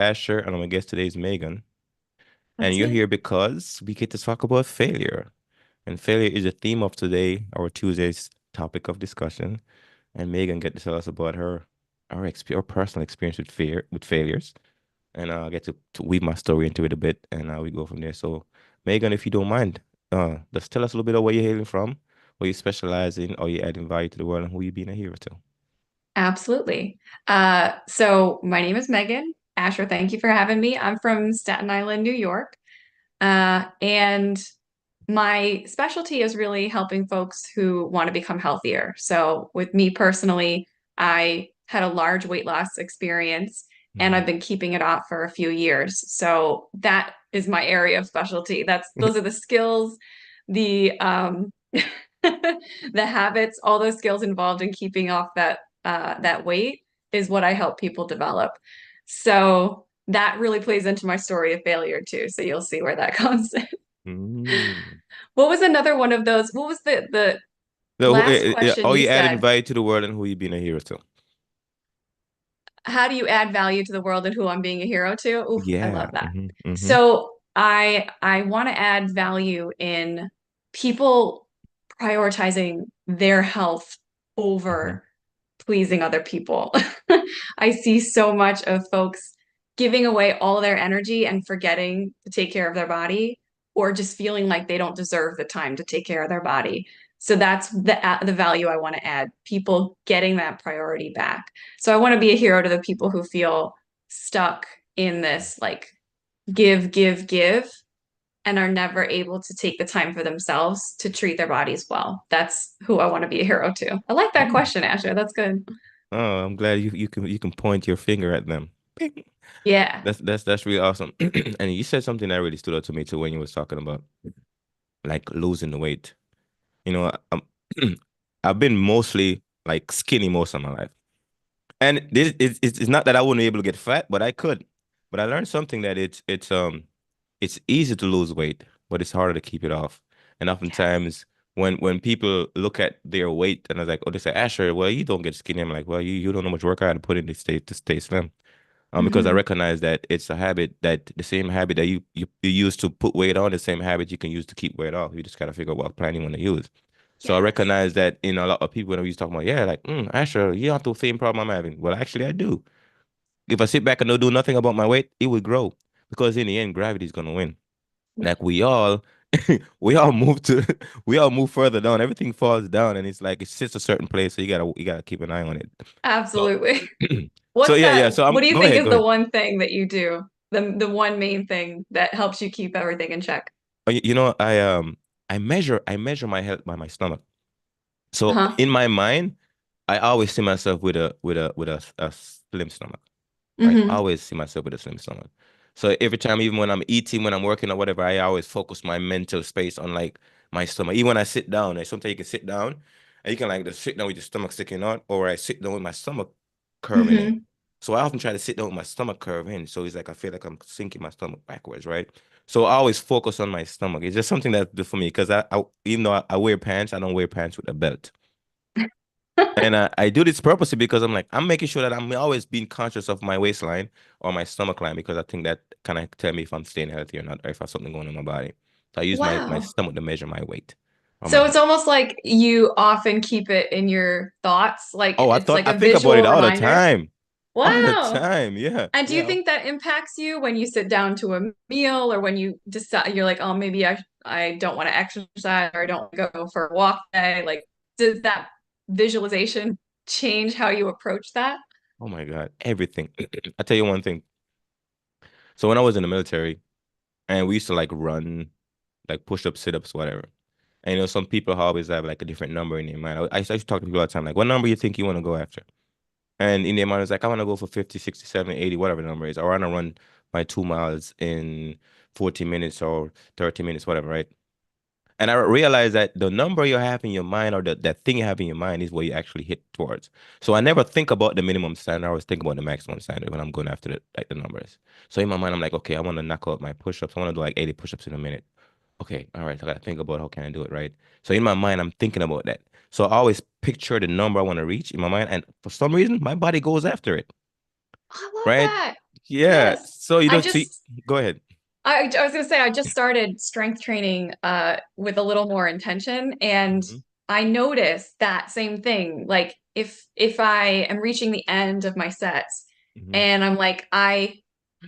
Asher, and my guest today is Megan. And That's you're me. here because we get to talk about failure. And failure is the theme of today, our Tuesday's topic of discussion. And Megan get to tell us about her personal experience with failures. And I get to weave my story into it a bit, and we go from there. So, Megan, if you don't mind, just tell us a little bit of where you're hailing from, what you specialize in, or you adding value to the world, and who you being a hero to. Absolutely. So my name is Megan. Asher, thank you for having me. I'm from Staten Island, New York. And my specialty is really helping folks who want to become healthier. So with me personally, I had a large weight loss experience and I've Mhm. been keeping it off for a few years. So that is my area of specialty. Those are the skills, the the habits, all those skills involved in keeping off that weight is what I help people develop. So that really plays into my story of failure too. So you'll see where that comes in. Mm. What was another one of those? What was the So, last question are you you adding said? value to the world, and who you being a hero to? How do you add value to the world and who I'm being a hero to? Oof, I Yeah. love that. Mm-hmm. So I want to add value in people prioritizing their health Hmm. over pleasing other people. I see so much of folks giving away all their energy and forgetting to take care of their body, or just feeling like they don't deserve the time to take care of their body. So that's the value I want to add, people getting that priority back. So I want to be a hero to the people who feel stuck in this like give, give, give, and are never able to take the time for themselves to treat their bodies well. That's who I want to be a hero to. I like that Mm. question, Asher. That's good. Oh, I'm glad you can point your finger at them. Bing. Yeah. That's really awesome. And you said something that really stood out to me too when you was talking about like losing the weight. You know, I've been mostly like skinny most of my life. And this it's not that I wouldn't be able to get fat, but I could. But I learned something that it's easy to lose weight, but it's harder to keep it off. And Yes. oftentimes when people look at their weight and they're like, oh, they say, Asher, well, you don't get skinny. I'm like, well, you don't know how much work I had to put in to stay slim. Because I Hmm. recognize that it's a habit that the same habit that you use to put weight on, the same habit you can use to keep weight off. You just gotta figure out what plan you want to use. So I Yes. recognize that in a lot of people when we was talking about, yeah, like, Asher, you have the same problem I'm having. Well, actually, I do. If I sit back and don't do nothing about my weight, it will grow because in the end, gravity is gonna win. Like we all, we all move to, we all move further down. Everything falls down, and it's like it sits a certain place, so you gotta keep an eye on it. So, Absolutely. so What's yeah, yeah. that? So What I'm do you go think ahead, is go the ahead. one thing that you do? The one main thing that helps you keep everything in check? I measure my health by my stomach. So Huh? in my mind, I always see myself with a slim stomach. Right? I Hmm. always see myself with a slim stomach. So every time, even when I'm eating, when I'm working or whatever, I always focus my mental space on like my stomach. Even when I sit down, like sometimes you can sit down and you can like just sit down with your stomach sticking out, or I sit down with my stomach curving in. Hmm. So I often try to sit down with my stomach curving in. So it's like I feel like I'm sinking my stomach backwards, right? So I always focus on my stomach. It's just something that's good for me because I even though I wear pants, I don't wear pants with a belt. And I do this purposely because I'm making sure that I'm always being conscious of my waistline or my stomach line because I think that kind of tell me if I'm staying healthy or not, or if I have something going on in my body. So I use my Wow. stomach to measure my weight or my So it's health. almost like you often keep it in your thoughts, like Oh, it's like I a think about visual it all the reminder. time. All the Wow. time. Yeah. And do you Yeah. think that impacts you when you sit down to a meal or when you decide you're like, oh, maybe I don't want to exercise or I don't want to go for a walk today? Like, does that visualization change how you approach that? Oh my God. Everything. I tell you one thing. So when I was in the military and we used to like run, like push ups, sit ups, whatever. And some people always have like a different number in their mind. I used to talk to people all the time, like, what number you think you want to go after? And in their mind, it's like, I want to go for 50, 60, 70, 80, whatever the number is. Or I want to run my 2 miles in 40 minutes or 30 minutes, whatever, right? And I realized that the number you have in your mind or that thing you have in your mind is what you actually hit towards. So I never think about the minimum standard. I always think about the maximum standard when I'm going after the numbers. So in my mind, I'm like, okay, I want to knock out my push-ups. I want to do like 80 push-ups in a minute. Okay, all right. So I gotta think about how can I do it, right? So in my mind, I'm thinking about that. So I always picture the number I want to reach in my mind, and for some reason, my body goes after it, I love right? that. Yeah. Yes. So you I don't see. just Go ahead. I was gonna say I just started strength training with a little more intention, and Hmm. I noticed that same thing. Like if I am reaching the end of my sets Hmm. and I'm like I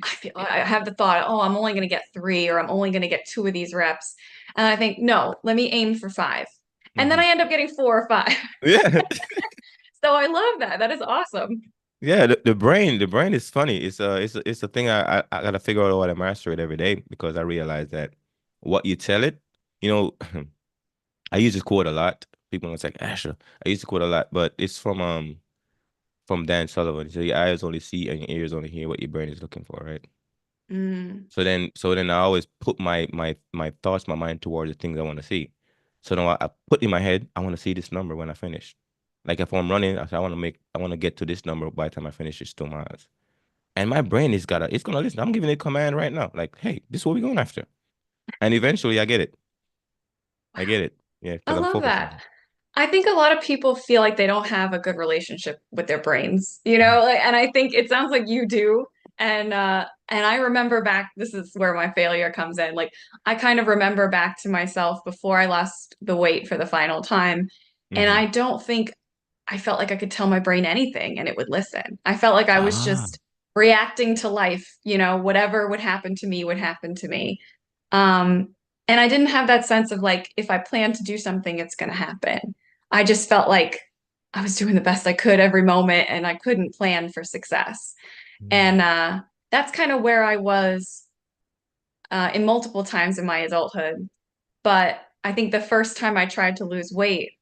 feel I have the thought, oh, I'm only gonna get three or I'm only gonna get two of these reps. And I think, no, let me aim for five. And then Hmm. I end up getting four or five. Yeah. So I love that. That is awesome. Yeah, the brain is funny. It's a thing I gotta figure out how to master it every day because I realize that what you tell it, you know, I use this quote a lot. People don't say Asher. I use the quote a lot, but it's from Dan Sullivan. So your eyes only see and your ears only hear what your brain is looking for, right? Mm. So then I always put my thoughts, my mind towards the things I want to see. So now I put in my head, I want to see this number when I finish. Like if I'm running, I say I want to get to this number by the time I finish it's 2 miles. And my brain it's gonna listen. I'm giving it a command right now. Like, hey, this is what we're going after. And eventually I get it. I get it. Yeah, I because I'm love focused on that. it. I think a lot of people feel like they don't have a good relationship with their brains, you know, and I think it sounds like you do. And I remember back, this is where my failure comes in. Like I kind of remember back to myself before I lost the weight for the final time. And Mm-hmm. I don't think I felt like I could tell my brain anything and it would listen. I felt like I was Ah. just reacting to life, you know, whatever would happen to me would happen to me. Um, and I didn't have that sense of like, if I plan to do something, it's going to happen. I just felt like I was doing the best I could every moment and I couldn't plan for success. And Mm. that's kind of where I was in multiple times in my adulthood. But I think the first time I tried to lose weight,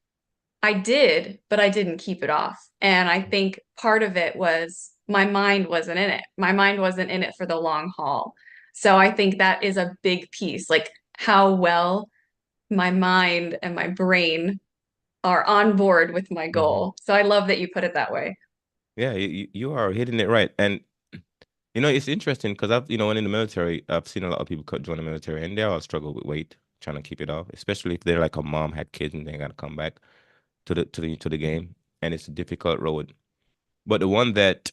I did, but I didn't keep it off. And I think part of it was my mind wasn't in it. My mind wasn't in it for the long haul. So I think that is a big piece, like how well my mind and my brain are on board with my Mm-hmm. goal. So I love that you put it that way. Yeah, you are hitting it right. And it's interesting because when in the military, I've seen a lot of people join the military and they all struggle with weight, trying to keep it off, especially if they're like a mom had kids and they gotta come back to the game. And it's a difficult road. But the one that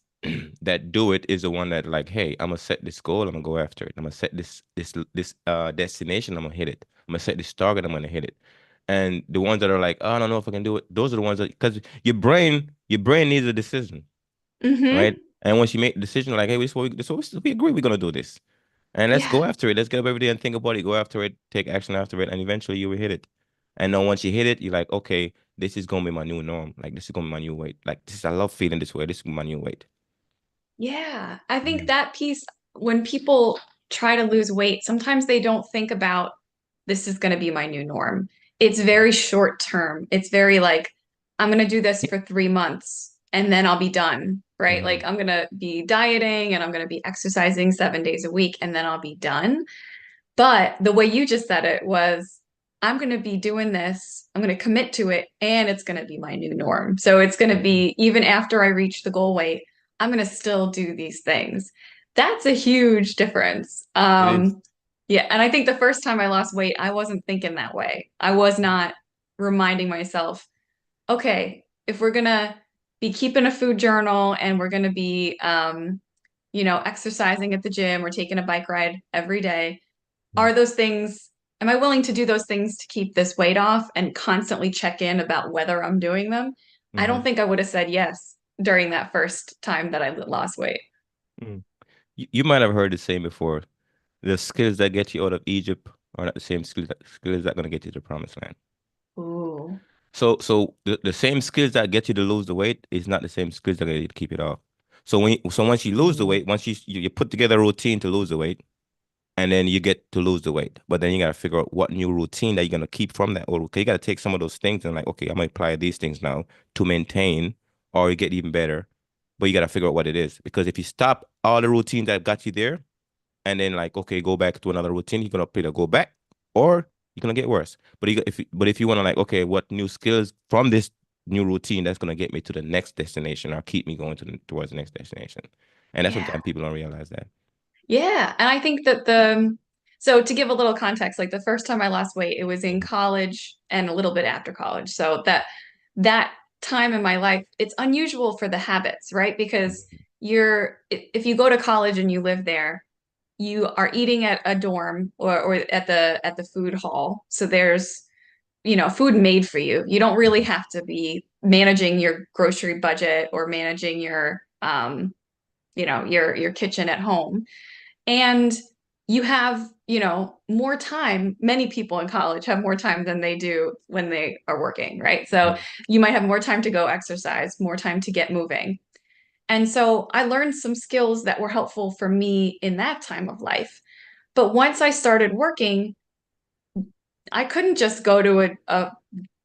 that do it is the one that like, hey, I'm gonna set this goal, I'm gonna go after it. I'm gonna set this destination, I'm gonna hit it. I'm gonna set this target, I'm gonna hit it. And the ones that are like, oh, I don't know if I can do it, those are the ones that because your brain needs a decision, right? Mm-hmm. And once you make the decision, like, hey, this is what we agree we're gonna do this. And let's Yeah. go after it. Let's get up every day and think about it, go after it, take action after it, and eventually you will hit it. And then once you hit it, you're like, okay, this is gonna be my new norm. Like this is gonna be my new weight. Like I love feeling this way. This is my new weight. Yeah. I think Mm. that piece, when people try to lose weight, sometimes they don't think about this is going to be my new norm. It's very short term. It's very like, I'm going to do this for 3 months and then I'll be done, right? Mm-hmm. Like, I'm going to be dieting and I'm going to be exercising 7 days a week and then I'll be done. But the way you just said it was, I'm going to be doing this, I'm going to commit to it, and it's going to be my new norm. So it's going to Mm-hmm. be, even after I reach the goal weight, I'm going to still do these things. That's a huge difference. It is. Yeah. And I think the first time I lost weight, I wasn't thinking that way. I was not reminding myself, okay, if we're going to be keeping a food journal and we're going to be, exercising at the gym or taking a bike ride every day, are those things, am I willing to do those things to keep this weight off and constantly check in about whether I'm doing them? I Mm-hmm. don't think I would have said yes during that first time that I lost weight. Mm. You might have heard the saying before. The skills that get you out of Egypt are not the same skills that gonna get you to the promised land. Ooh. So the same skills that get you to lose the weight is not the same skills that get you to keep it off. So once you lose the Mm. weight, once you put together a routine to lose the weight, and then you get to lose the weight. But then you gotta figure out what new routine that you're gonna keep from that old. Okay, you gotta take some of those things and like, okay, I'm gonna apply these things now to maintain or get even better. But you gotta figure out what it is because if you stop all the routines that got you there, and then like, okay, go back to another routine, you're gonna either go back or you're gonna get worse. But if you wanna like, okay, what new skills from this new routine that's gonna get me to the next destination or keep me going towards the next destination, and that's Yeah. sometimes people don't realize that. Yeah. And I think that so to give a little context, like the first time I lost weight, it was in college and a little bit after college. So that time in my life, it's unusual for the habits, right? Because if you go to college and you live there, you are eating at a dorm or at the food hall. So there's, food made for you. You don't really Mhm. have to be managing your grocery budget or managing your kitchen at home. And you have, more time. Many people in college have more time than they do when they are working, right? So Mhm. you might have more time to go exercise, more time to get moving. And so I learned some skills that were helpful for me in that time of life. But once I started working, I couldn't just go to a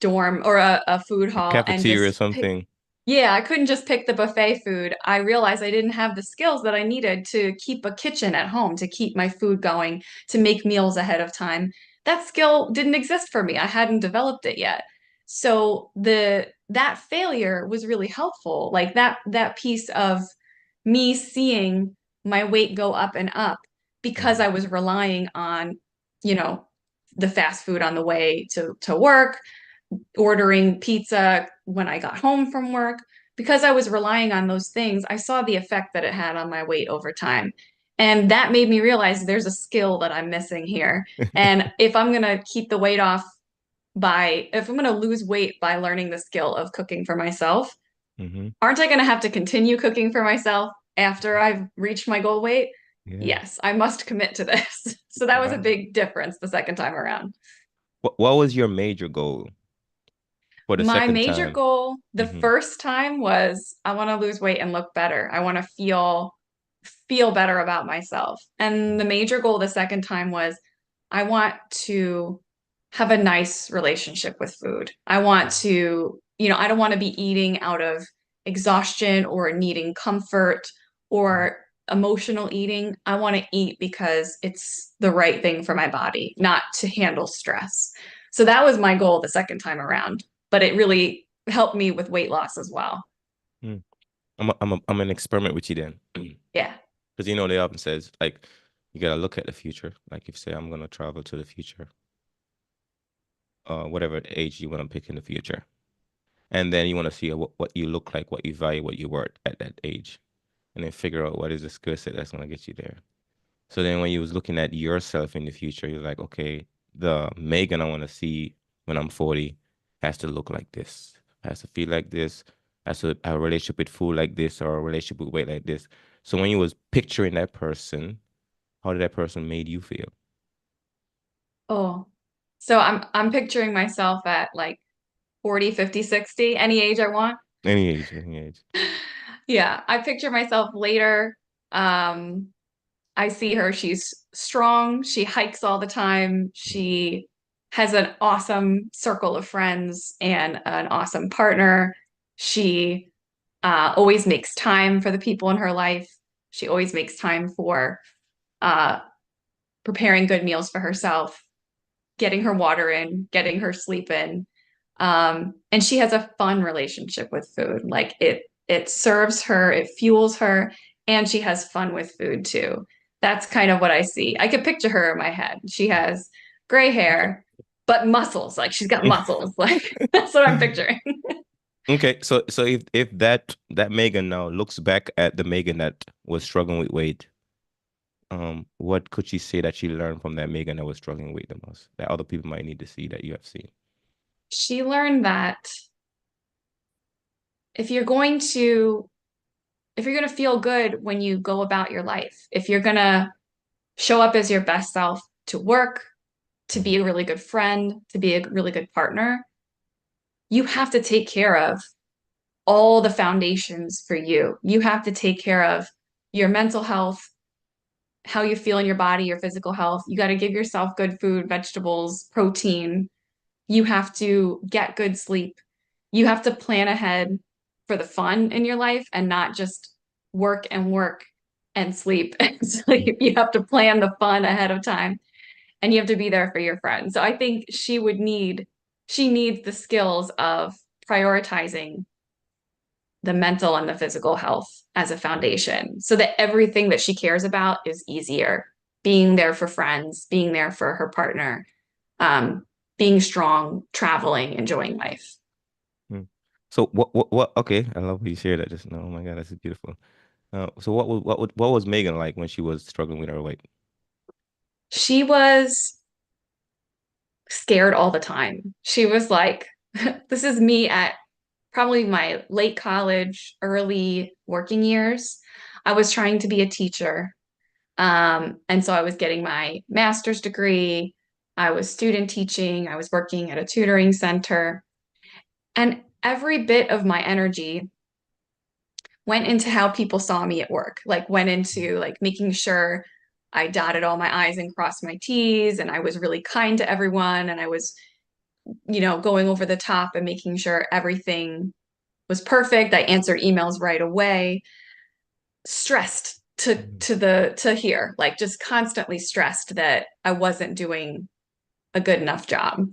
dorm or a food A hall and cafeteria or just pick. something. Yeah, I couldn't just pick the buffet food. I realized I didn't have the skills that I needed to keep a kitchen at home, to keep my food going, to make meals ahead of time. That skill didn't exist for me. I hadn't developed it yet. So that failure was really helpful. Like that piece of me seeing my weight go up and up because Mhm. I was relying on, you know, the fast food on the way to work, ordering pizza when I got home from work. Because I was relying on those things, I saw the effect that it had on my weight over time. And that made me realize there's a skill that I'm missing here. And if I'm going to keep the weight off if I'm going to lose weight by learning the skill of cooking for myself, Mhm. aren't I going to have to continue cooking for myself after I've reached my goal weight? Yeah. Yes, I must commit to this. So that was a Wow. big difference the second time around. What was your major goal for the My second major time? goal the Hmm. first time was I want to lose weight and look better. I want to feel better about myself. And the major goal the second time was I want to have a nice relationship with food. I want to, I don't want to be eating out of exhaustion or needing comfort or emotional eating. I want to eat because it's the right thing for my body, not to handle stress. So that was my goal the second time around, but it really helped me with weight loss as well. Mm. I'm an experiment with you then. Yeah. Because they often says like you gotta look at the future. Like if you say I'm gonna travel to the future, whatever age you want to pick in the future. And then you want to see what you look like, what you value, what you worth at that age. And then figure out what is the skill set that's gonna get you there. So then when you was looking at yourself in the future, you're like, okay, the Megan I want to see when I'm 40 has to look like this, has to feel like this, has to have a relationship with food like this or a relationship with weight like this. So when you was picturing that person, how did that person made you feel? Oh, so I'm picturing myself at like 40, 50, 60, any age I want. Any age, any age. Yeah, I picture myself later. Um, I see her, she's strong, she hikes all the time, Mhm. she has an awesome circle of friends and an awesome partner. She always makes time for the people in her life. She always makes time for uh, preparing good meals for herself, getting her water in, getting her sleep in. And she has a fun relationship with food. Like it serves her, it fuels her, and she has fun with food too. That's kind of what I see. I could picture her in my head. She has gray hair, but muscles. Like she's got muscles. Like that's what I'm picturing. Okay, so if that Megan now looks back at the Megan that was struggling with weight, what could she say that she learned from that Megan that was struggling with the most that other people might need to see that you have seen? She learned that if you're going to if you're going to feel good when you go about your life, if you're going to show up as your best self to work, to be Mhm. a really good friend, to be a really good partner, you have to take care of all the foundations for you. You have to take care of your mental health, how you feel in your body, your physical health. You got to give yourself good food, vegetables, protein. You have to get good sleep. You have to plan ahead for the fun in your life and not just work and sleep and sleep. You have to plan the fun ahead of time and you have to be there for your friends. So I think she needs the skills of prioritizing the mental and the physical health as a foundation so that everything that she cares about is easier. Being there for friends, being there for her partner, um, being strong, traveling, enjoying life. Mm. So what? Okay, I love how you shared that just now. Oh my God, that's beautiful. So what was Megan like when she was struggling with her weight? She was scared all the time. She was like, this is me at probably my late college, early working years. I was trying to be a teacher. And so I was getting my master's degree. I was student teaching. I was working at a tutoring center. And every bit of my energy went into how people saw me at work, like went into like making sure I dotted all my I's and crossed my T's, and I was really kind to everyone, and I was, going over the top and making sure everything was perfect. I answered emails right away, stressed Mhm. to here, like just constantly stressed that I wasn't doing a good enough job.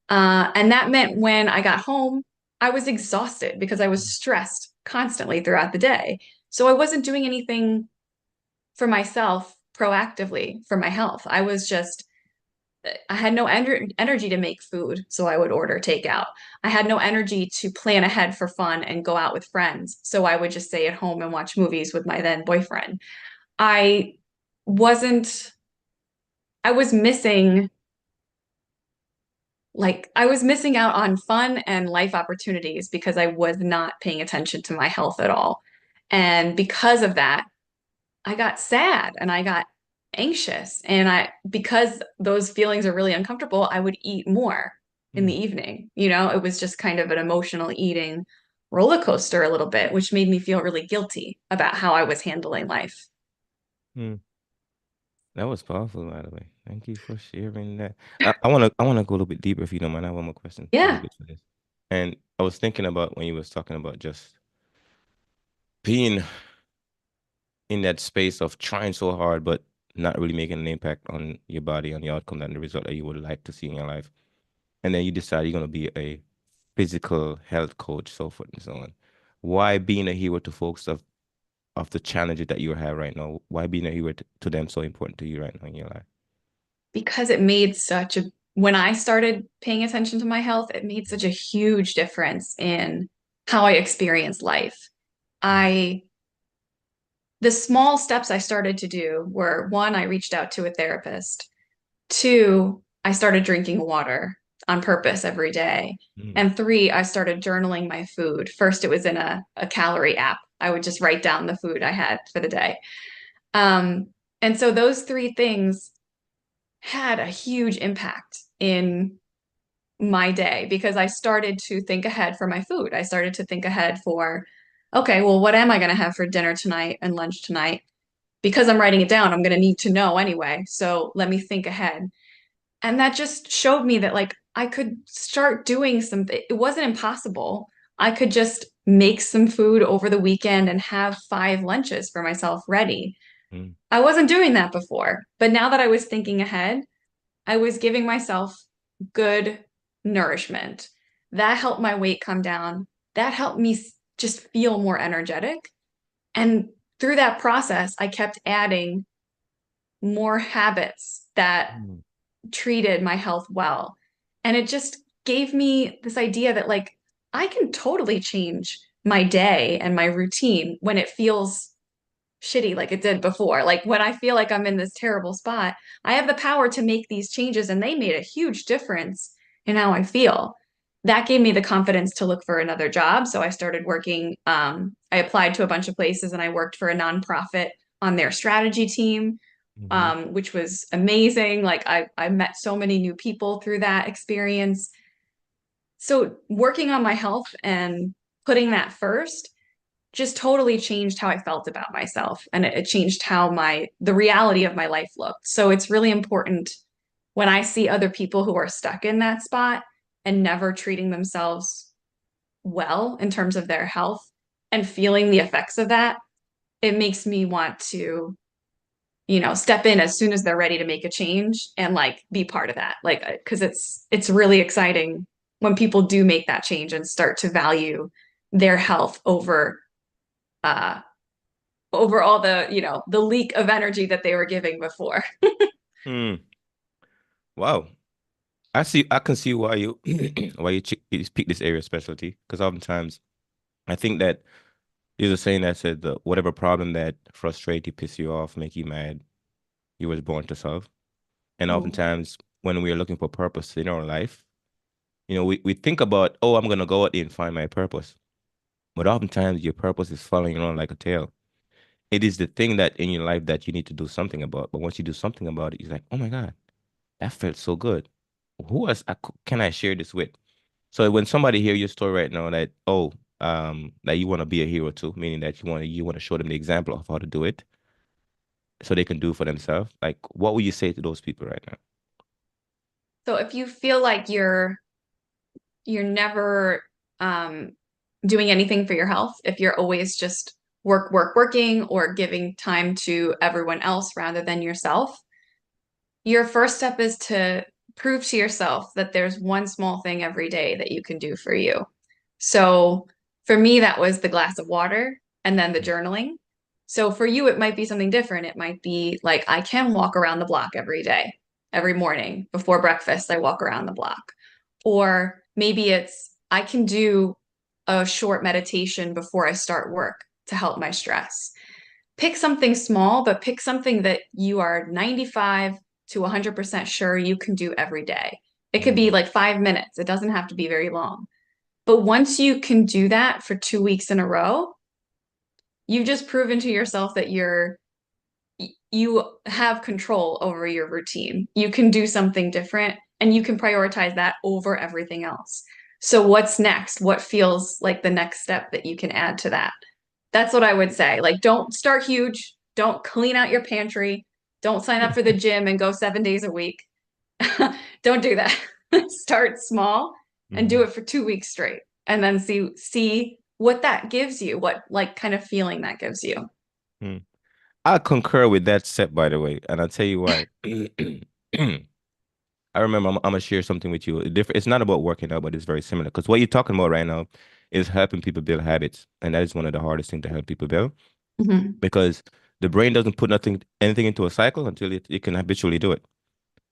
And that meant when I got home, I was exhausted because I was stressed constantly throughout the day. So I wasn't doing anything for myself proactively for my health. I had no energy to make food, so I would order takeout. I had no energy to plan ahead for fun and go out with friends, so I would just stay at home and watch movies with my then boyfriend. I wasn't, I was missing I was missing out on fun and life opportunities because I was not paying attention to my health at all. And because of that, I got sad and I got anxious. And because those feelings are really uncomfortable, I would eat more in the Mm. evening. It was just kind of an emotional eating roller coaster a little bit, which made me feel really guilty about how I was handling life. Mm. That was powerful, by the way. Thank you for sharing that. I wanna go a little bit deeper if you don't mind. I have one more question before we Yeah, get to this. And I was thinking about when you was talking about just being in that space of trying so hard but not really making an impact on your body, on the outcome and the result that you would like to see in your life. And then you decide you're gonna be a physical health coach, so forth and so on. Why being a hero to folks of the challenges that you have right now? Why being a hero to them so important to you right now in your life? because when I started paying attention to my health, it made such a huge difference in how I experience life. Mm. I The small steps I started to do were, one, I reached out to a therapist. Two, I started drinking water on purpose every day. Mm. And three, I started journaling my food. First, it was in a calorie app. I would just write down the food I had for the day. Um, and so those three things had a huge impact in my day because I started to think ahead for my food. I started to think ahead for, okay, well, what am I going to have for dinner tonight and lunch tonight? Because I'm writing it down, I'm going to need to know anyway. So let me think ahead. And that just showed me that I could start doing something. It wasn't impossible. I could just make some food over the weekend and have 5 lunches for myself ready. Mm. I wasn't doing that before, but now that I was thinking ahead, I was giving myself good nourishment. That helped my weight come down. That helped me just feel more energetic. And through that process, I kept adding more habits that Mm. treated my health well. And it just gave me this idea that I can totally change my day and my routine when it feels shitty like it did before. Like when I feel like I'm in this terrible spot, I have the power to make these changes, and they made a huge difference in how I feel. That gave me the confidence to look for another job. So I started working. I applied to a bunch of places and I worked for a nonprofit on their strategy team, Mm-hmm. which was amazing. I met so many new people through that experience. So working on my health and putting that first just totally changed how I felt about myself, and it changed how the reality of my life looked. So it's really important when I see other people who are stuck in that spot and never treating themselves well in terms of their health and feeling the effects of that, it makes me want to, step in as soon as they're ready to make a change and be part of that. Because it's really exciting when people do make that change and start to value their health uh over all the leak of energy that they were giving before. Mm. Wow. I can see why you why you pick this area of specialty because oftentimes I think that There's a saying that said that whatever problem that frustrate you, piss you off, make you mad, you was born to solve. And Oh. oftentimes when we are looking for purpose in our life, we think about, oh, I'm gonna go out there and find my purpose. But oftentimes your purpose is following around like a tail. It is the thing that in your life that you need to do something about. But once you do something about it, you're like, oh my God, that felt so good. Who else can I share this with? So when somebody hear your story right now that, oh, that you want to be a hero too, meaning that you want to show them the example of how to do it so they can do it for themselves, like what would you say to those people right now? So if you feel like you're never um doing anything for your health, if you're always just working or giving time to everyone else rather than yourself, your first step is to prove to yourself that there's one small thing every day that you can do for you. So for me, that was the glass of water and then the journaling. So for you, it might be something different. It might be like, I can walk around the block every day, every morning before breakfast, I walk around the block. Or maybe it's, I can do a short meditation before I start work to help my stress. Pick something small, but pick something that you are 95 to 100% sure you can do every day. It could be Mm, like 5 minutes. It doesn't have to be very long. But once you can do that for 2 weeks in a row, you've just proven to yourself that you have control over your routine. You can do something different and you can prioritize that over everything else. So what's next? What feels like the next step that you can add to that? That's what I would say. Like, don't start huge. Don't clean out your pantry. Don't sign up for the gym and go 7 days a week. Don't do that. Start small and do mm, it for 2 weeks straight, and then see what that gives you, what like kind of feeling that gives you. mm. I concur with that set, by the way, and I'll tell you why. I remember I'm gonna share something with you. It's not about working out, but it's very similar. Because what you're talking about right now is helping people build habits, and that is one of the hardest things to help people build Mhm. because the brain doesn't put anything into a cycle until it can habitually do it.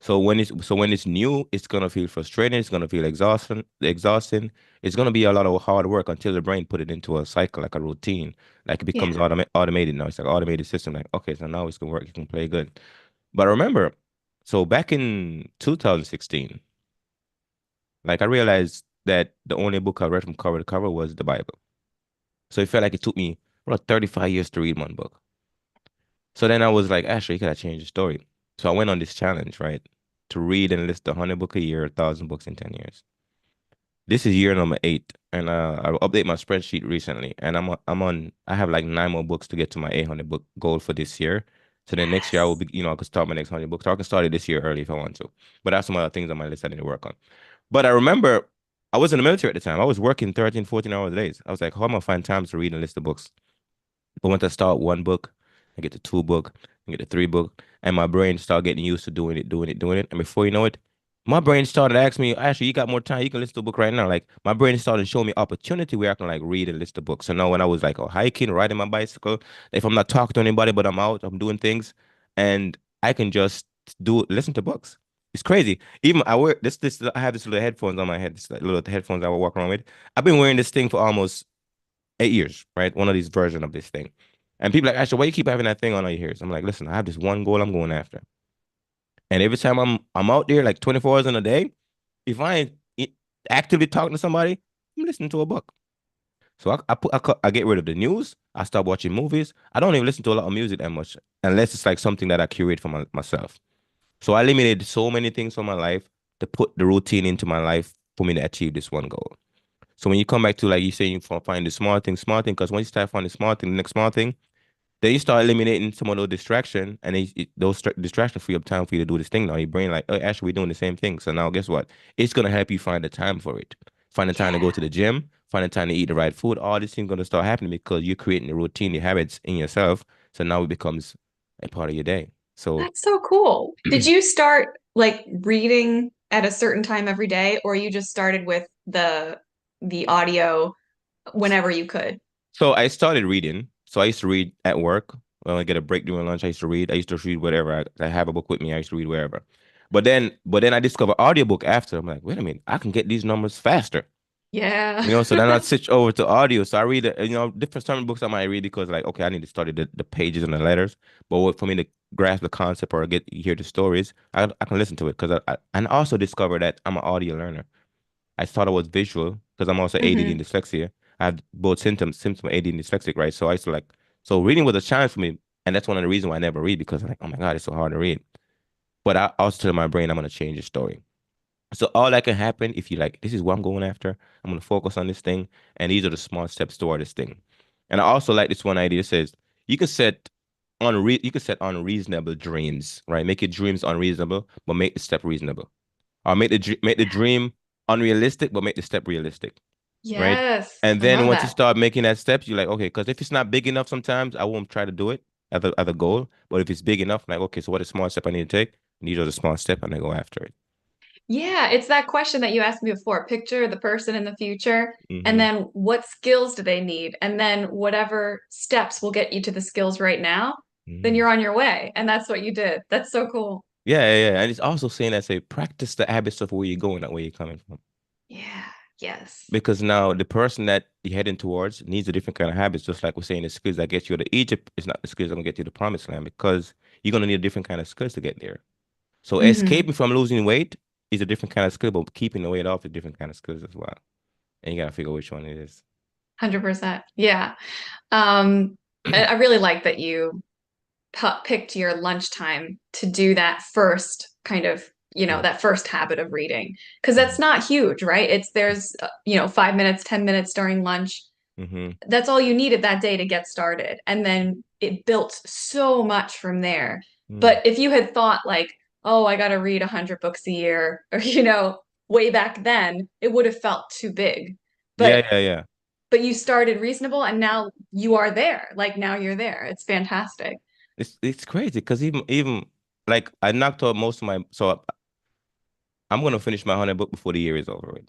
So when it's new, it's gonna feel frustrating. It's gonna feel exhausting. It's gonna be a lot of hard work until the brain put it into a cycle, like a routine, like it becomes Yeah. automated now. It's like automated system. Like okay, so now it's gonna work. It can play good. But I remember, so back in 2016, like I realized that the only book I read from cover to cover was the Bible. So it felt like it took me about 35 years to read one book. So then I was like, actually, you gotta change the story. So I went on this challenge, right? To read and list 100 book a year, 1,000 books in 10 years. This is year number 8, and I update my spreadsheet recently, and I have like 9 more books to get to my 800 book goal for this year. So then next year I will Yes. be, I could start my next 100 books. Or I can start it this year early if I want to. But that's some other things on my list I need to work on. But I remember I was in the military at the time. I was working 13, 14 hours days. I was like, how am I gonna find time to read and list the books? But once I start one book, I get to two book, I get to three book, and my brain start getting used to doing it, doing it, doing it. And before you know it, my brain started asking me, actually, you got more time, you can list the book right now. Like my brain started showing me opportunity where I can like read and list the book. So now when I was like hiking, riding my bicycle, if I'm not talking to anybody, but I'm out, I'm doing things, and I can just listen to books. It's crazy. Even I wear this I have this little headphones on my head, this like, little headphones I will walk around with. I've been wearing this thing for almost 8 years, right? One of these version of this thing. And people like, Ashley, why you keep having that thing on all your ears? I'm like, listen, I have this one goal I'm going after. And every time I'm out there like 24 hours in a day, if I ain't actively talking to somebody, I'm listening to a book. So I get rid of the news. I stop watching movies. I don't even listen to a lot of music that much unless it's like something that I curate for myself. So I eliminated so many things from my life to put the routine into my life for me to achieve this one goal. So when you come back to like you say you find the small thing, because once you start finding small thing, the next small thing, then you start eliminating some of those distraction, and those distractions free up time for you to do this thing. Now your brain like, oh, actually, we're doing the same thing. So now, guess what? It's gonna help you find the time for it. Find the time to go Yeah. to the gym. Find the time to eat the right food. All these things gonna start happening because you're creating the routine, the habits in yourself. So now it becomes a part of your day. So That's so cool. Did you start like reading at a certain time every day, or you just started with the audio whenever you could? So I started reading. So I used to read at work. When I get a break during lunch, I used to read. I used to read whatever. I have a book with me. I used to read wherever. But then I discovered audiobook after. I'm like, wait a minute, I can get these numbers faster. Yeah. So then I switch over to audio. So I read, different some books I might read because like, okay, I need to study the pages and the letters. But for me to grasp the concept or hear the stories, I can listen to it because and also discover that I'm an audio learner. I thought I was visual because I'm also ADD Hmm. and dyslexia. I have both symptom ADD and dyslexic, right? So I used to like, so reading was a challenge for me. And that's one of the reasons why I never read because I'm like, oh my God, it's so hard to read. But I also tell my brain I'm going to change the story. So all that can happen if you like, this is what I'm going after. I'm going to focus on this thing. And these are the small steps toward this thing. And I also like this one idea that says you can set you can set unreasonable dreams, right? Make your dreams unreasonable, but make the step reasonable. Or make the dream unrealistic, but make the step realistic, right? Yes, And I then love once you that. start making that steps, you're like, okay, because if it's not big enough, sometimes I won't try to do it as a goal. But if it's big enough, like, okay, so what is small step I need to take? And these are the small step, and I go after it. Yeah, it's that question that you asked me before. Picture the person in the future, and Mm-hmm. then what skills do they need? And then whatever steps will get you to the skills right now, then Mm-hmm. you're on your way. And that's what you did. That's so cool. Yeah, yeah, yeah. And it's also saying that say practice the habits of where you're going, not where you're coming from. Yeah, yes. Because now the person that you're heading towards needs a different kind of habits, just like we're saying the skills that get you to Egypt is not the skills that gonna get you to the promised land because you're gonna need a different kind of skills to get there. So Hmm. escaping from losing weight is a different kind of skill, but keeping the weight off is a different kind of skills as well. And you gotta figure which one it is. 100%. Yeah. Um, I really like that you picked your lunchtime to do that first kind of, Yeah. that first habit of reading. Because Mm-hmm. that's not huge, right? There's, 5 minutes, 10 minutes during lunch. Mm-hmm. That's all you needed that day to get started. And then it built so much from there. Mm. But if you had thought like, oh, I got to read 100 books a year, or, way back then, it would have felt too big. Yeah, But yeah, yeah. you started reasonable and now you are there. Like now you're there. It's fantastic. It's crazy because even like I knocked out most of my so I'm gonna finish my 100 book before the year is over with,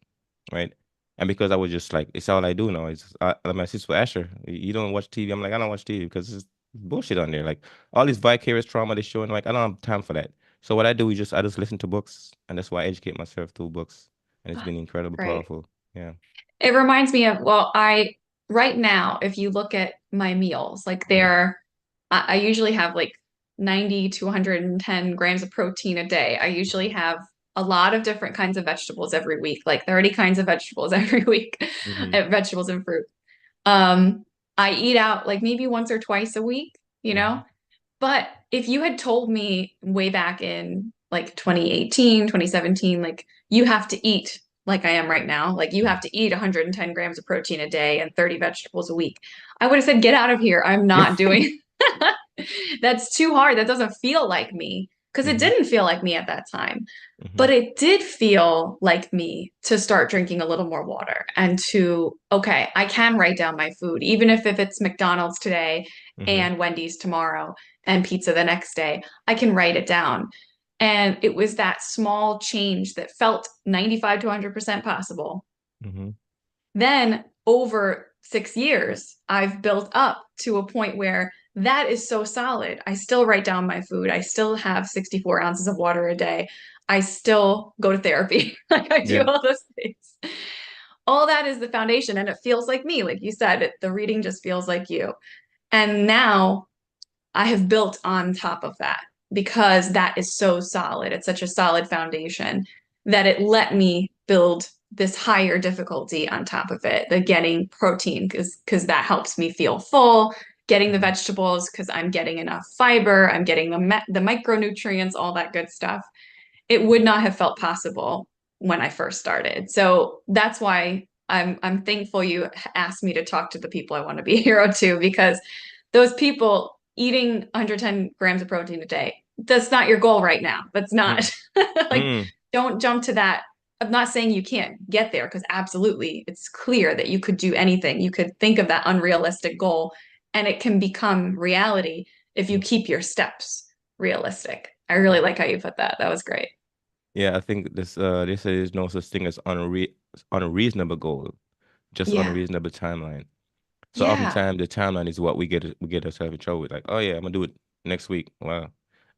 right? And because I was just like, it's all I do now. Like my sister Asher, you don't watch TV. I'm like, I don't watch TV because it's bullshit on there. Like all this vicarious trauma they're showing, like I don't have time for that. So what I do is I just listen to books, and that's why I educate myself through books, and it's been incredibly Right. powerful. Yeah. It reminds me of, well, right now, if you look at my meals, like I usually have like 90 to 110 grams of protein a day. I usually have a lot of different kinds of vegetables every week, like 30 kinds of vegetables every week, Mm-hmm. vegetables and fruit. Um, I eat out like maybe once or twice a week, you Mm-hmm. know? But if you had told me way back in like 2018, 2017, like you have to eat like I am right now, like you have to eat 110 grams of protein a day and 30 vegetables a week, I would have said, get out of here. I'm not doing that's too hard. That doesn't feel like me because it Mm-hmm. didn't feel like me at that time. Mm-hmm. But it did feel like me to start drinking a little more water and to, okay, I can write down my food, even if it's McDonald's today Mm-hmm. and Wendy's tomorrow and pizza the next day. I can write it down. And it was that small change that felt 95 to 100% possible. Mm-hmm. Then over 6 years, I've built up to a point where that is so solid. I still write down my food. I still have 64 ounces of water a day. I still go to therapy. Like I do Yeah. all those things. All that is the foundation. And it feels like me. Like you said, the reading just feels like you. And now I have built on top of that because that is so solid. It's such a solid foundation that it let me build this higher difficulty on top of it, the getting protein because that helps me feel full, getting the Mm-hmm. vegetables because I'm getting enough fiber, I'm getting the micronutrients, all that good stuff. It would not have felt possible when I first started. So that's why I'm thankful you asked me to talk to the people I want to be a hero to because those people eating 110 grams of protein a day, that's not your goal right now. That's not like, Mm-hmm. don't jump to that. I'm not saying you can't get there because absolutely it's clear that you could do anything. You could think of that unrealistic goal and it can become reality if you keep your steps realistic. I really like how you put that. That was great. Yeah, I think this is no such thing as unreasonable goal, just Yeah. unreasonable timeline. So Yeah. oftentimes the timeline is what we get ourselves in trouble with. Like, oh yeah, I'm gonna do it next week. Wow.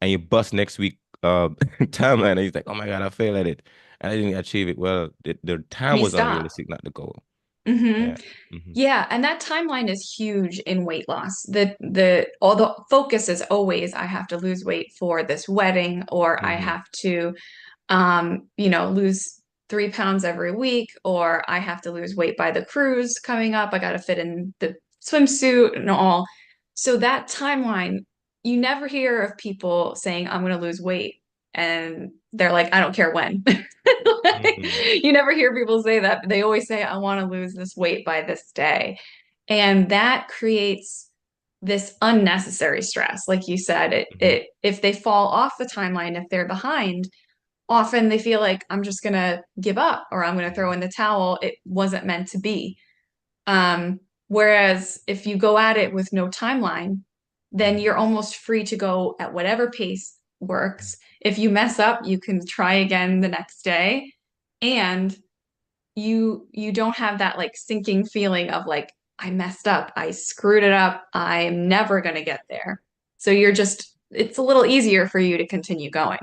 And you bust next week timeline and you're like, oh my God, I failed at it. and I didn't achieve it. Well, the time You was stop. unrealistic, not the goal. Hmm. Yeah. Hmm. Yeah, and that timeline is huge in weight loss. The all the focus is always I have to lose weight for this wedding, or I Hmm. have to lose 3 pounds every week, or I have to lose weight by the cruise coming up. I got to fit in the swimsuit and all. So that timeline, you never hear of people saying, I'm going to lose weight. And they're like, I don't care when. Like, Hmm. you never hear people say that. They always say, I want to lose this weight by this day. And that creates this unnecessary stress. Like you said, Hmm. if they fall off the timeline, if they're behind, often they feel like I'm just gonna give up or I'm gonna throw in the towel. It wasn't meant to be. Whereas if you go at it with no timeline, then Hmm. you're almost free to go at whatever pace works. If you mess up, you can try again the next day. And you don't have that like sinking feeling of like, I messed up, I screwed it up, I'm never gonna get there. So it's a little easier for you to continue going.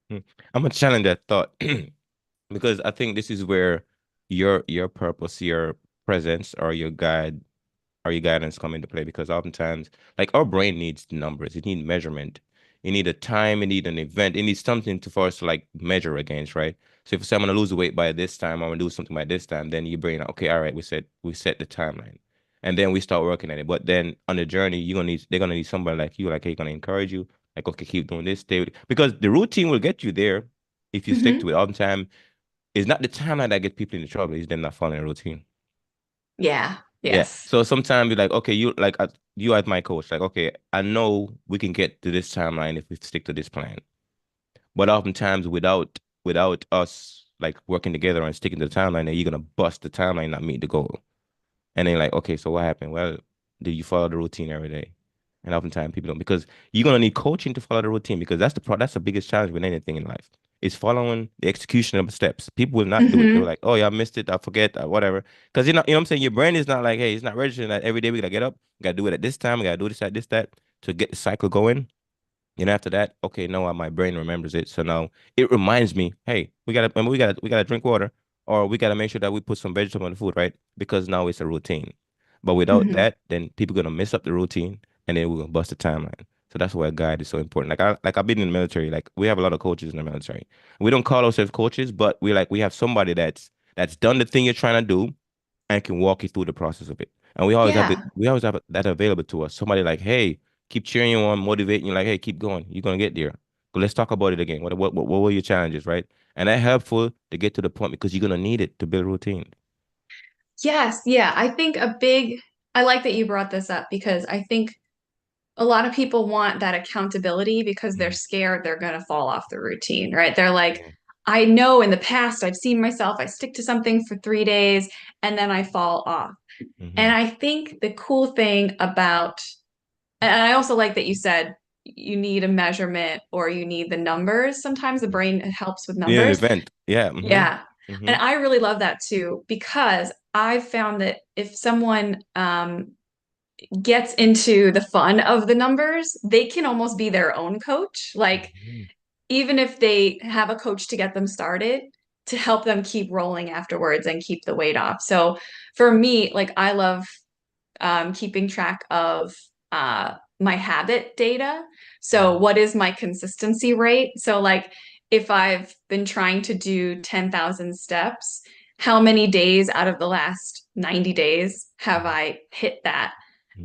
I'm gonna challenge that thought because I think this is where your purpose, your presence, or your guidance come into play. Because oftentimes, like our brain needs numbers, it needs measurement, it need a time, it need an event, it needs something to for us to like measure against, right? So if you say I'm gonna lose weight by this time, I'm gonna do something by this time, then your brain, okay, all right, we set the timeline, and then we start working at it. But then on the journey, they're gonna need somebody like you, like hey, gonna encourage you, like okay, keep doing this, stay with, because the routine will get you there if you stick to Hmm. it all the time. It's not the timeline that gets people into trouble, it's them not following a routine. Yeah. Yeah. Yes. So sometimes you're like, okay, you as my coach, like, okay, I know we can get to this timeline if we stick to this plan. But oftentimes without us like working together and sticking to the timeline, then you're gonna bust the timeline, not meet the goal. And then like, okay, so what happened? Well, do you follow the routine every day? And oftentimes people don't because you're gonna need coaching to follow the routine because that's the biggest challenge with anything in life. Is following the execution of the steps. People will not do it. They're Hmm. like, oh yeah, I missed it, I forget, whatever. Because you know what I'm saying? Your brain is not like, hey, it's not registering that every day we gotta get up, we gotta do it at this time, we gotta do this at this, that to get the cycle going. And after that, okay, no, my brain remembers it. So now it reminds me, hey, we gotta drink water, or we gotta make sure that we put some vegetable on the food, right? Because now it's a routine. But without Hmm. that, then people gonna mess up the routine, and then we're gonna bust the timeline. So that's why a guide is so important. I've been in the military. Like we have a lot of coaches in the military. We don't call ourselves coaches, but we have somebody that's done the thing you're trying to do and can walk you through the process of it. And Yeah. we always have that available to us. Somebody like, hey, keep cheering you on, motivating you, like, hey, keep going. You're gonna get there. But let's talk about it again. What were your challenges, right? And that helpful to get to the point because you're gonna need it to build routine. Yes. Yeah. I like that you brought this up because I think a lot of people want that accountability because they're Mhm. scared they're going to fall off the routine, right? They're like, Yeah. I know in the past I've seen myself, I stick to something for 3 days and then I fall off. And Hmm. I think the cool thing about, and I also like that you said you need a measurement or you need the numbers. Sometimes the brain helps with Yeah, an numbers. event. Yeah. Hmm. Yeah. Hmm. And I really love that too, because I've found that if someone gets into the fun of the numbers, they can almost be their own coach. Like, Hmm. even if they have a coach to get them started, to help them keep rolling afterwards and keep the weight off. So for me, like, I love keeping track of my habit data. So, Hmm. what is my consistency rate? So, like, if I've been trying to do 10,000 steps, how many days out of the last 90 days have I hit that?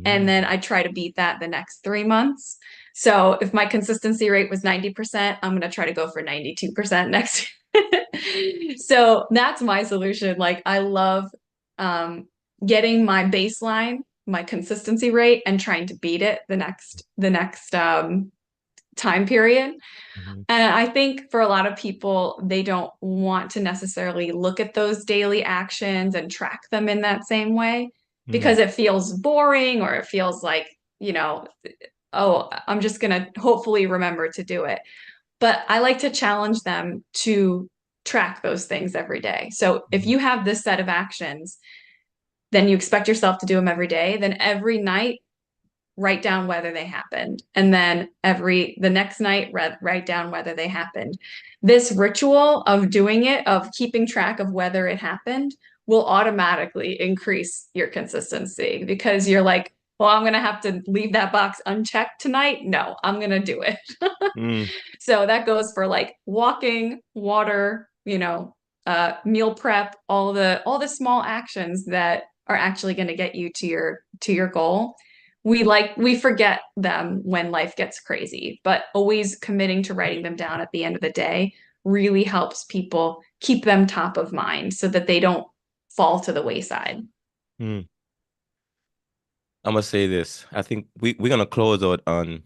And then Hmm. I try to beat that the next 3 months. So, if my consistency rate was 90%, I'm going to try to go for 92% next. So, that's my solution. Like, I love um, getting my baseline, my consistency rate, and trying to beat it the next time period. Hmm. And I think for a lot of people, they don't want to necessarily look at those daily actions and track them in that same way because Hmm. it feels boring or it feels like, you know, oh, I'm just going to hopefully remember to do it. But I like to challenge them to track those things every day. So if Hmm. you have this set of actions, then you expect yourself to do them every day, then every night write down whether they happened. And then the next night, write down whether they happened. This ritual of doing it, of keeping track of whether it happened, will automatically increase your consistency because you're like, well, I'm going to have to leave that box unchecked tonight. No, I'm going to do it. Mm, So that goes for like walking, water, meal prep, all the small actions that are actually going to get you to your goal. We forget them when life gets crazy, but always committing to writing them down at the end of the day really helps people keep them top of mind so that they don't fall to the wayside. mm. I'm gonna say this. I think we're gonna close out on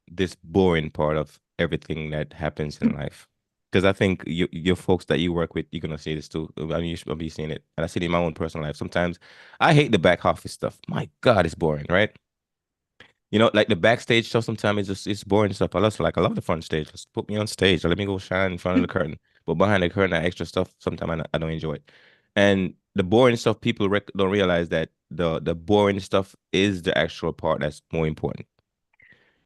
this boring part of everything that happens in life. Because I think your folks that you work with, you're gonna say this too. I mean, you should be seeing it. And I see it in my own personal life. Sometimes I hate the back office stuff. My God, it's boring, right? Like the backstage stuff sometimes it's boring stuff. I love the front stage. Just put me on stage. Let me go shine in front of the curtain. But behind the curtain, that extra stuff, sometimes I don't enjoy it. And the boring stuff, people don't realize that the boring stuff is the actual part that's more important.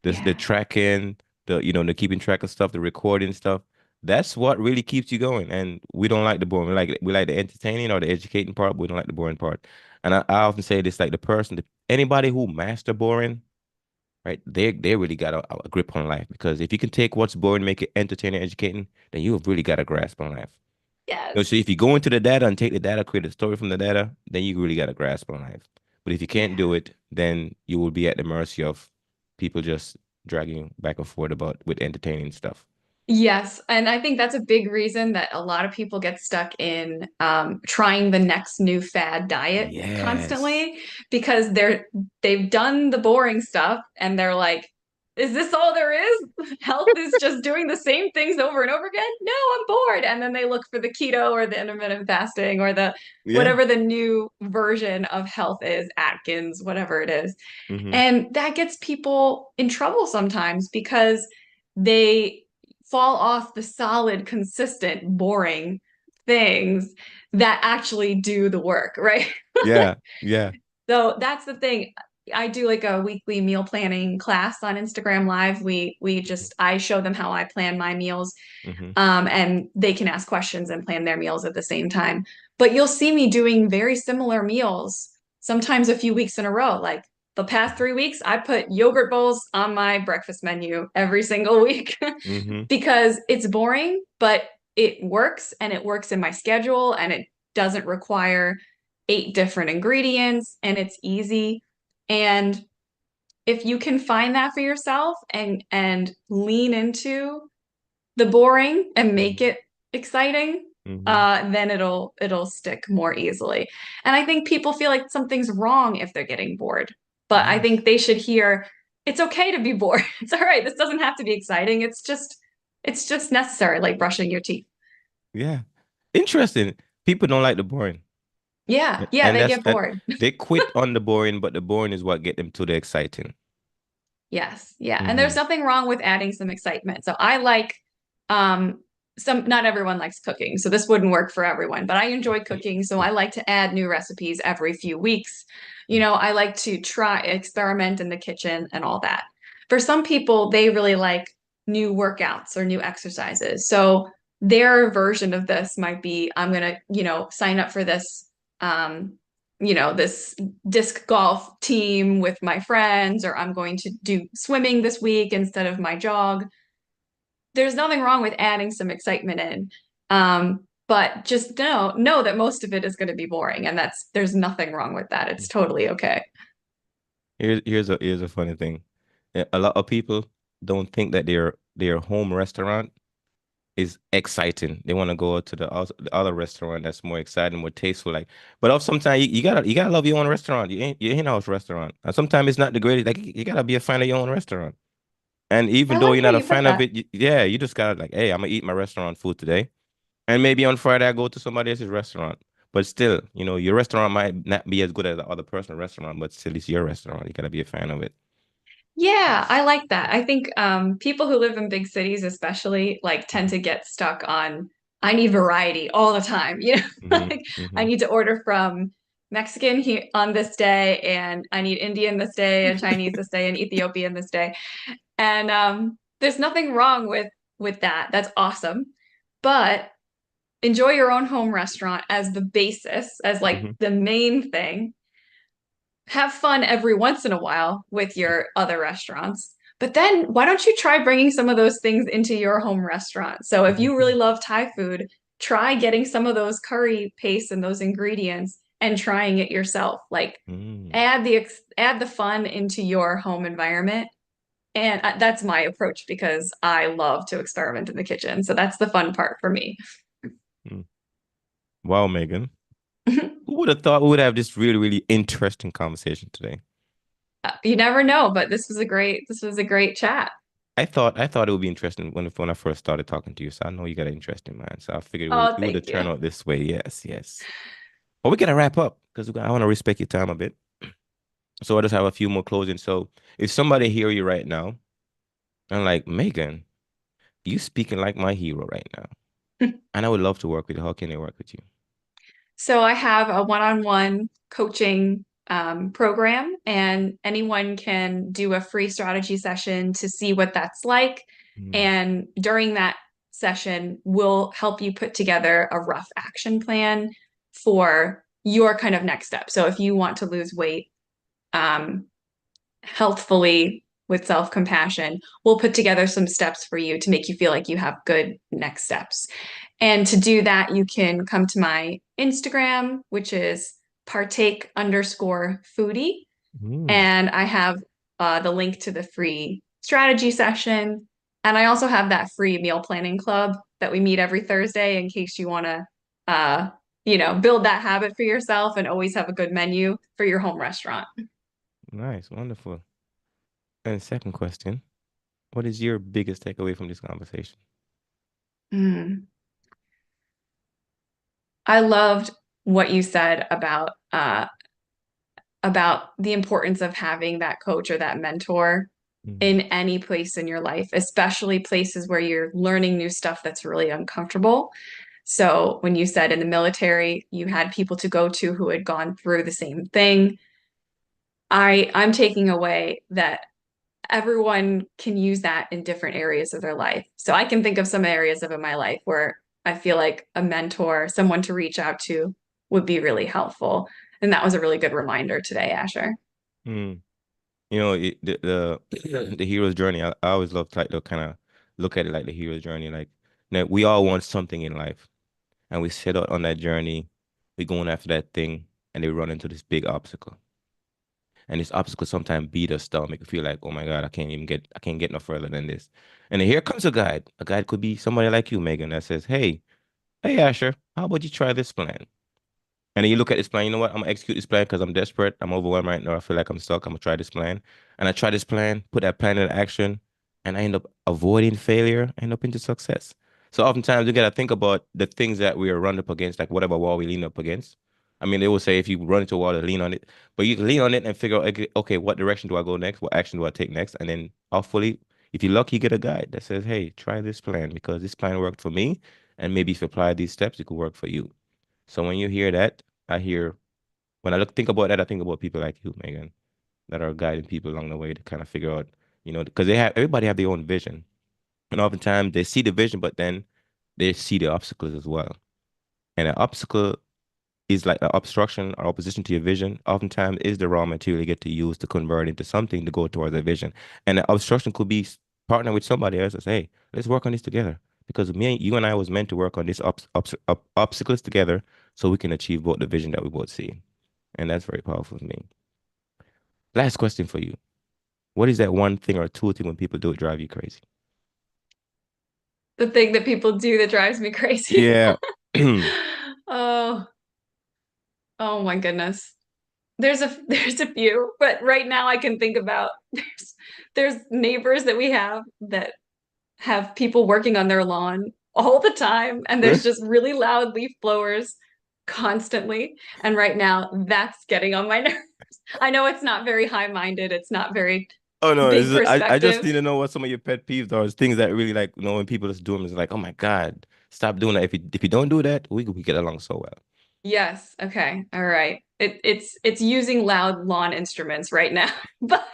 The Yeah. tracking, the keeping track of stuff, the recording stuff. That's what really keeps you going. And we don't like the boring. We like the entertaining or the educating part, but we don't like the boring part. And I often say this, like anybody who master boring, right? They really got a grip on life, because if you can take what's boring, make it entertaining, educating, then you have really got a grasp on life. So Yes. if you go into the data and take the data, create a story from the data, then you really got a grasp on life. But if you can't Yeah. do it, then you will be at the mercy of people just dragging you back and forth about with entertaining stuff. Yes, and I think that's a big reason that a lot of people get stuck in trying the next new fad diet Yes. constantly because they've done the boring stuff and they're like, is this all there is? Health is just doing the same things over and over again? No, I'm bored. And then they look for the keto or the intermittent fasting or the Yeah. whatever the new version of health is, Atkins, whatever it is. Hmm. And that gets people in trouble sometimes because they fall off the solid, consistent, boring things that actually do the work, right? Yeah. Yeah. So that's the thing. I do like a weekly meal planning class on Instagram Live. I show them how I plan my meals, Hmm. and they can ask questions and plan their meals at the same time. But you'll see me doing very similar meals, sometimes a few weeks in a row. Like the past 3 weeks, I put yogurt bowls on my breakfast menu every single week Hmm. because it's boring, but it works and it works in my schedule and it doesn't require 8 different ingredients and it's easy. And if you can find that for yourself and lean into the boring and make Hmm. it exciting, Hmm. then it'll stick more easily. And I think people feel like something's wrong if they're getting bored. But I Yes. think they should hear it's okay to be bored. It's all right. This doesn't have to be exciting. It's just necessary, like brushing your teeth. Yeah. Interesting. People don't like the boring. Yeah, yeah, And they that's get and bored. they quit on the boring, but the boring is what get them to the exciting. Yes, yeah. And there's Hmm. nothing wrong with adding some excitement. So I like um not everyone likes cooking, so this wouldn't work for everyone, but I enjoy cooking, so I like to add new recipes every few weeks. I like to try experiment in the kitchen and all that. For some people, they really like new workouts or new exercises. So their version of this might be I'm going to, sign up for this disc golf team with my friends, or I'm going to do swimming this week instead of my jog. There's nothing wrong with adding some excitement in. But just know that most of it is going to be boring, and there's nothing wrong with that. It's totally okay. Here's a funny thing. A lot of people don't think that their home restaurant is exciting. They want to go to the other restaurant that's more exciting, more tasteful. But sometimes you gotta love your own restaurant. You ain't your in-house restaurant. And sometimes it's not the greatest. Like you gotta be a fan of your own restaurant. And I even though like you're how not a you put fan of that. it, yeah, you just gotta like, hey, I'm gonna eat my restaurant food today. And maybe on Friday I go to somebody else's restaurant. But still, your restaurant might not be as good as the other person's restaurant, but still it's your restaurant. You gotta be a fan of it. Yeah, I like that. I think people who live in big cities, especially, like tend to get stuck on, I need variety all the time. Hmm. Like I Hmm. need to order from Mexican on this day, and I need Indian this day, and Chinese this day, and Ethiopian this day. And there's nothing wrong with that. That's awesome. But enjoy your own home restaurant as the basis, as like Hmm. the main thing. Have fun every once in a while with your other restaurants. But then why don't you try bringing some of those things into your home restaurant? So if you really love Thai food, try getting some of those curry paste and those ingredients and trying it yourself. Like Mm. add the fun into your home environment. And that's my approach because I love to experiment in the kitchen. So that's the fun part for me. Mm. Wow, Megan. Who would have thought we would have this really, really interesting conversation today? You never know, but this was a great chat. I thought it would be interesting when I first started talking to you. So I know you got an interesting mind. So I figured Oh, it would have thank you. turned out this way. Yes, yes. But we gotta wrap up because I want to respect your time a bit. So I just have a few more closing. So if somebody hear you right now and like Megan, you speaking like my hero right now, and I would love to work with you. How can I work with you? So I have a one-on-one coaching program, and anyone can do a free strategy session to see what that's like. Mm. And during that session, we'll help you put together a rough action plan for your kind of next step. So if you want to lose weight um, healthfully with self-compassion, we'll put together some steps for you to make you feel like you have good next steps. And to do that, you can come to my Instagram, which is partake_foodie. Mm. And I have the link to the free strategy session. And I also have that free meal planning club that we meet every Thursday in case you want to, uh, build that habit for yourself and always have a good menu for your home restaurant. Nice, wonderful. And second question, what is your biggest takeaway from this conversation? Mm. I loved what you said about the importance of having that coach or that mentor Mm. in any place in your life, especially places where you're learning new stuff that's really uncomfortable. So when you said in the military, you had people to go to who had gone through the same thing, I'm taking away that everyone can use that in different areas of their life. So I can think of some areas of my life where I feel like a mentor, someone to reach out to would be really helpful. And that was a really good reminder today, Asher. Mm. The hero's journey. I always love to kind of look at it like the hero's journey. Like, we all want something in life, and we set out on that journey. We're going after that thing, and they run into this big obstacle. And this obstacle sometimes beat us down, make you feel like, oh my God, I can't get no further than this. And then here comes a guide. A guide could be somebody like you, Megan, that says, hey, Asher, how about you try this plan? And then you look at this plan, you know what? I'm gonna execute this plan because I'm desperate. I'm overwhelmed right now. I feel like I'm stuck. I'm gonna try this plan. And I try this plan, put that plan into action, and I end up avoiding failure, end up into success. So oftentimes we gotta think about the things that we are run up against, like whatever wall we lean up against. I mean, they will say if you run into a wall, lean on it. But you can lean on it and figure out, okay, what direction do I go next? What action do I take next? And then hopefully, if you're lucky, you get a guide that says, hey, try this plan because this plan worked for me. And maybe if you apply these steps, it could work for you. So when you hear that, I hear when I think about that, I think about people like you, Megan, that are guiding people along the way to kind of figure out, because everybody have their own vision, and oftentimes they see the vision, but then they see the obstacles as well. And an obstacle is like an obstruction or opposition to your vision. Oftentimes is the raw material you get to use to convert into something to go towards a vision. And the obstruction could be partner with somebody else and say, hey, let's work on this together. Because you and I was meant to work on these obstacles together so we can achieve both the vision that we both see. And that's very powerful for me. Last question for you. What is that one thing or two thing when people do it drive you crazy? The thing that people do that drives me crazy. Yeah. Oh, oh my goodness. There's a few, but right now I can think about there's neighbors that we have that have people working on their lawn all the time, and there's just really loud leaf blowers constantly. And right now, that's getting on my nerves. I know it's not very high-minded, it's not very Oh no, big I just perspective. need to know what some of your pet peeves are. It's things that really like, when people just do them, it's like, oh my God, stop doing that. If you don't do that, we get along so well. Yes. Okay. All right. It's using loud lawn instruments right now, but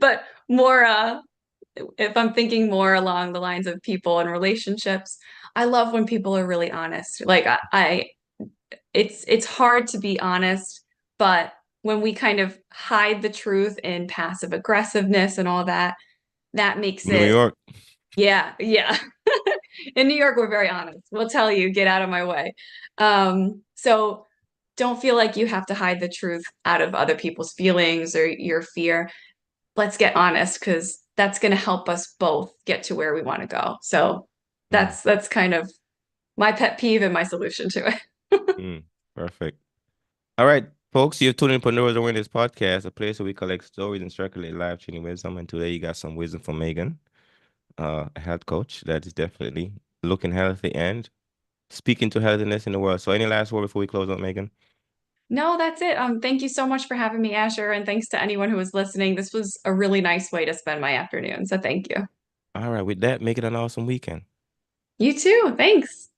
but more if I'm thinking more along the lines of people and relationships, I love when people are really honest. Like it's hard to be honest, but when we kind of hide the truth in passive aggressiveness and all that, that makes New it, York. yeah, yeah. In New York, we're very honest. We'll tell you, get out of my way. So don't feel like you have to hide the truth out of other people's feelings or your fear. Let's get honest because that's going to help us both get to where we want to go. So Mm, that's kind of my pet peeve and my solution to it. mm, perfect. All right, folks, you're tuning in for Neuro Awareness Podcast, a place where we collect stories and circulate life-changing wisdom. And today you got some wisdom from Megan, a health coach that is definitely looking healthy and speaking to healthiness in the world. So any last word before we close out, Megan? No, that's it. Thank you so much for having me, Asher, and thanks to anyone who was listening. This was a really nice way to spend my afternoon. So thank you. All right, with that, make it an awesome weekend. You too. Thanks.